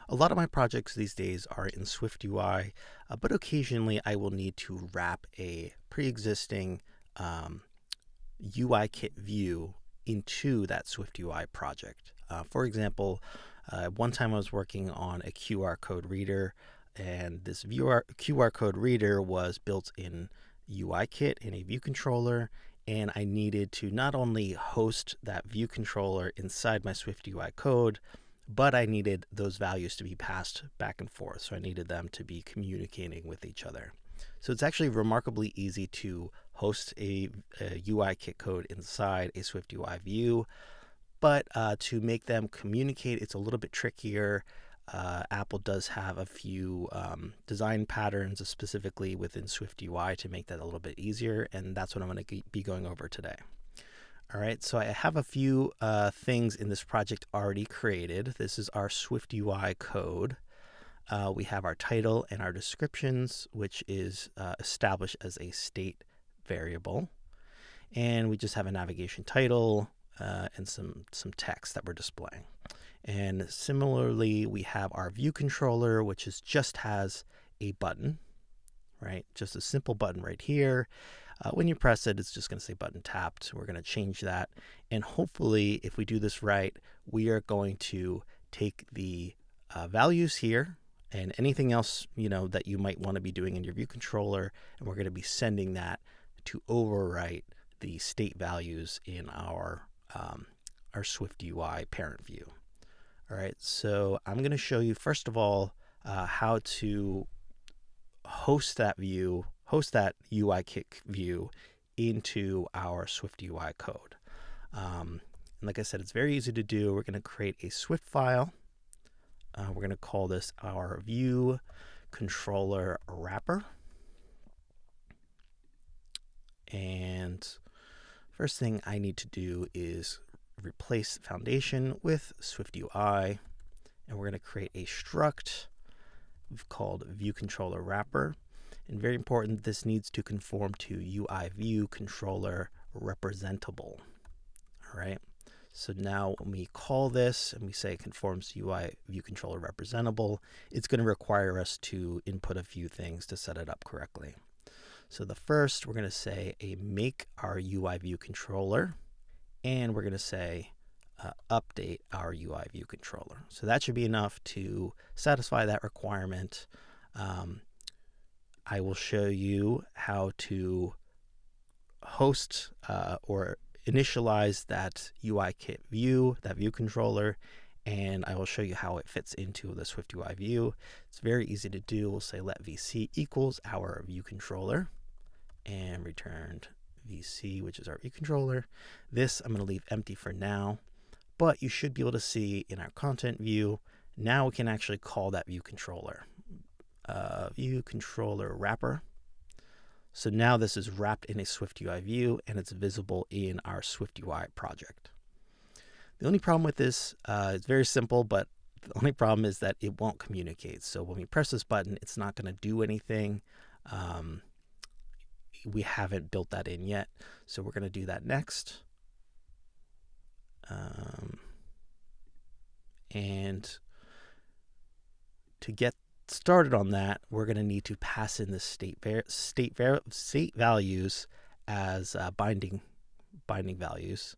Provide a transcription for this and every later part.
A lot of my projects these days are in SwiftUI, but occasionally I will need to wrap a pre-existing UIKit view into that SwiftUI project. For example, one time I was working on a QR code reader, and this QR code reader was built in UIKit in a view controller, and I needed to not only host that view controller inside my SwiftUI code, but I needed those values to be passed back and forth. So I needed them to be communicating with each other. So it's actually remarkably easy to host a UIKit code inside a SwiftUI view, but to make them communicate, it's a little bit trickier. Apple does have a few design patterns specifically within SwiftUI to make that a little bit easier, and that's what I'm going to be going over today. All right, so I have a few things in this project already created. This is our SwiftUI code. We have our title and our descriptions, which is established as a state variable. And we just have a navigation title and some text that we're displaying. And similarly, we have our view controller, which just has a button, right? Just a simple button right here. When you press it, it's just going to say button tapped. We're going to change that. And hopefully, if we do this right, we are going to take the values here and anything else, that you might want to be doing in your view controller, and we're going to be sending that to overwrite the state values in our SwiftUI parent view. All right, so I'm going to show you, first of all, how to host that UIKit view into our SwiftUI code. And like I said, it's very easy to do. We're going to create a Swift file. We're going to call this our view controller wrapper. And first thing I need to do is replace foundation with SwiftUI. And we're going to create a struct we've called viewController wrapper. And very important, this needs to conform to UIViewController representable. All right. So now when we call this and we say it conforms to UIViewController representable, it's going to require us to input a few things to set it up correctly. So the first, we're going to say a make our UIViewController, and we're going to say update our UIViewController. So that should be enough to satisfy that requirement. I will show you how to host or initialize that UIKit view, that view controller, and I will show you how it fits into the SwiftUI view. It's very easy to do. We'll say let VC equals our view controller and returned VC, which is our view controller. This I'm going to leave empty for now, but you should be able to see in our content view, now we can actually call that view controller. View controller wrapper. So now this is wrapped in a SwiftUI view and it's visible in our SwiftUI project. The only problem with this, it's very simple, but the only problem is that it won't communicate. So when we press this button, it's not going to do anything. We haven't built that in yet. So we're going to do that next. And to get started on that, we're going to need to pass in the state values as binding values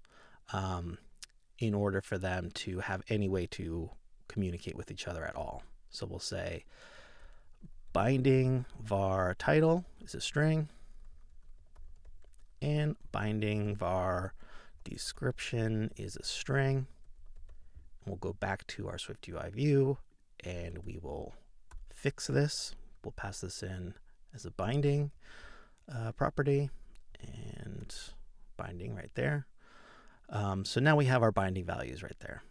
in order for them to have any way to communicate with each other at all. So we'll say binding var title is a string, and binding var description is a string. We'll go back to our SwiftUI view and we will fix this. We'll pass this in as a binding property and binding right there. So now we have our binding values right there.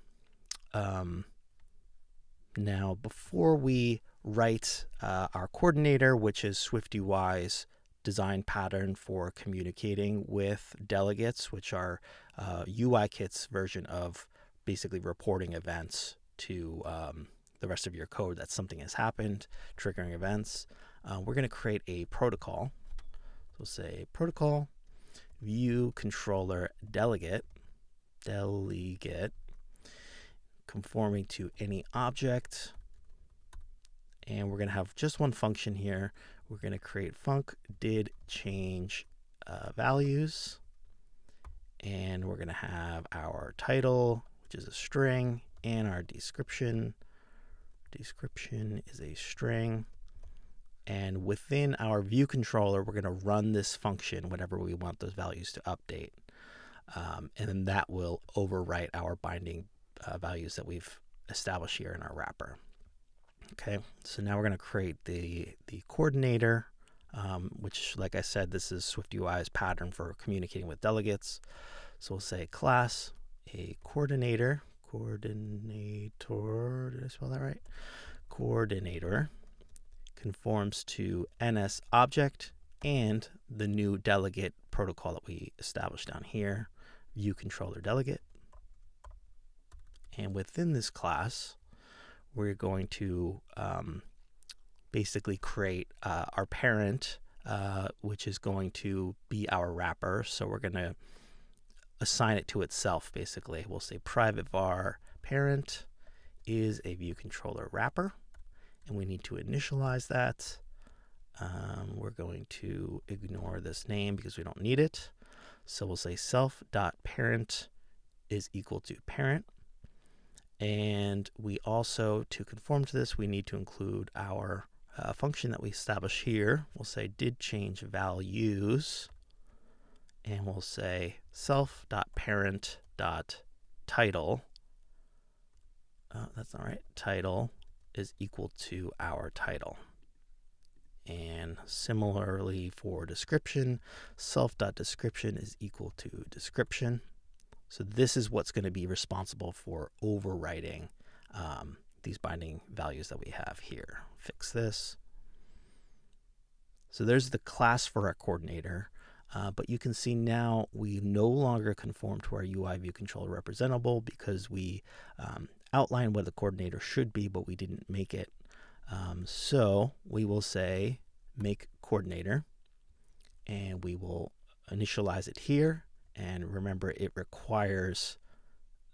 Now, before we write our coordinator, which is SwiftUI's design pattern for communicating with delegates, which are UIKit's version of basically reporting events to the rest of your code that something has happened, triggering events. We're going to create a protocol. So we'll say protocol view controller delegate conforming to any object and we're going to have just one function here. We're going to create func did change values, and we're going to have our title, which is a string, and our description. Description is a string. And within our view controller, we're going to run this function whenever we want those values to update. And then that will overwrite our binding values that we've established here in our wrapper. Okay, so now we're going to create the coordinator, which, like I said, this is SwiftUI's pattern for communicating with delegates. So we'll say class a coordinator. Coordinator, did I spell that right? Coordinator conforms to NS object and the new delegate protocol that we established down here, view controller delegate. And within this class, we're going to basically create our parent, which is going to be our wrapper. So we're going to assign it to itself, basically. We'll say private var parent is a view controller wrapper, and we need to initialize that. We're going to ignore this name because we don't need it. So we'll say self.parent is equal to parent. And we also, to conform to this, we need to include our function that we established here. We'll say did change values, and we'll say self.parent.title. That's not right. Title is equal to our title. And similarly for description, self.description is equal to description. So this is what's going to be responsible for overwriting these binding values that we have here. Fix this. So there's the class for our coordinator. But you can see now we no longer conform to our UIViewController representable because we outlined what the coordinator should be, but we didn't make it. So we will say make coordinator, and we will initialize it here. And remember, it requires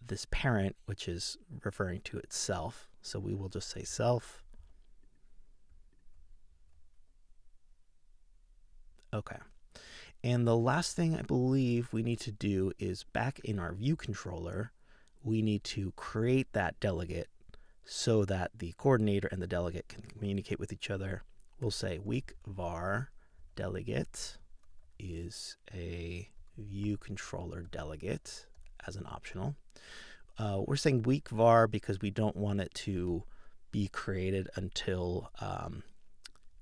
this parent, which is referring to itself. So we will just say self. Okay. And the last thing I believe we need to do is back in our view controller, we need to create that delegate so that the coordinator and the delegate can communicate with each other. We'll say weak var delegate is a view controller delegate as an optional. We're saying weak var because we don't want it to be created until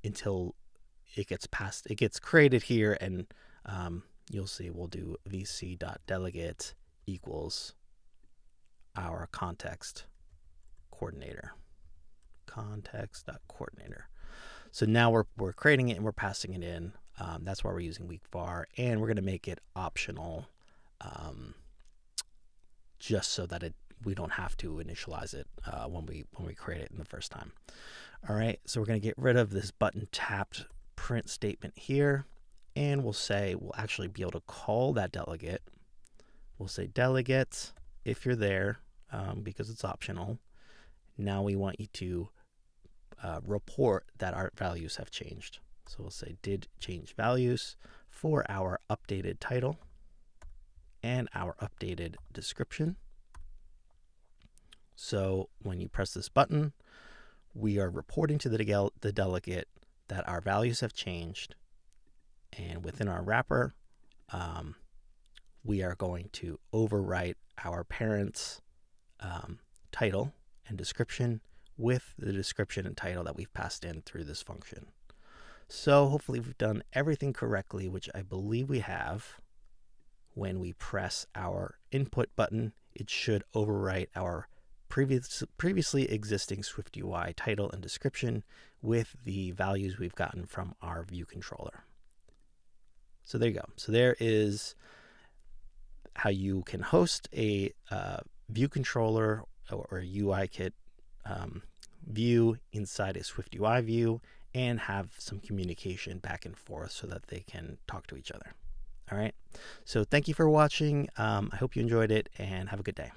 it gets passed. It gets created here, and you'll see we'll do vc.delegate equals our context coordinator. Context.coordinator. So now we're creating it and we're passing it in. That's why we're using weak var, and we're going to make it optional, just so that we don't have to initialize it when we create it in the first time. All right, so we're going to get rid of this button tapped print statement here, and we'll actually be able to call that delegate. We'll say delegate if you're there, because it's optional. Now we want you to report that our values have changed. So we'll say did change values for our updated title and our updated description. So when you press this button, we are reporting to the delegate that our values have changed. And within our wrapper, we are going to overwrite our parent's title and description with the description and title that we've passed in through this function. So hopefully we've done everything correctly, which I believe we have. When we press our input button, it should overwrite our previously existing SwiftUI title and description with the values we've gotten from our view controller. So there you go. So there is how you can host a view controller or a UIKit view inside a SwiftUI view and have some communication back and forth so that they can talk to each other. All right. So thank you for watching. I hope you enjoyed it, and have a good day.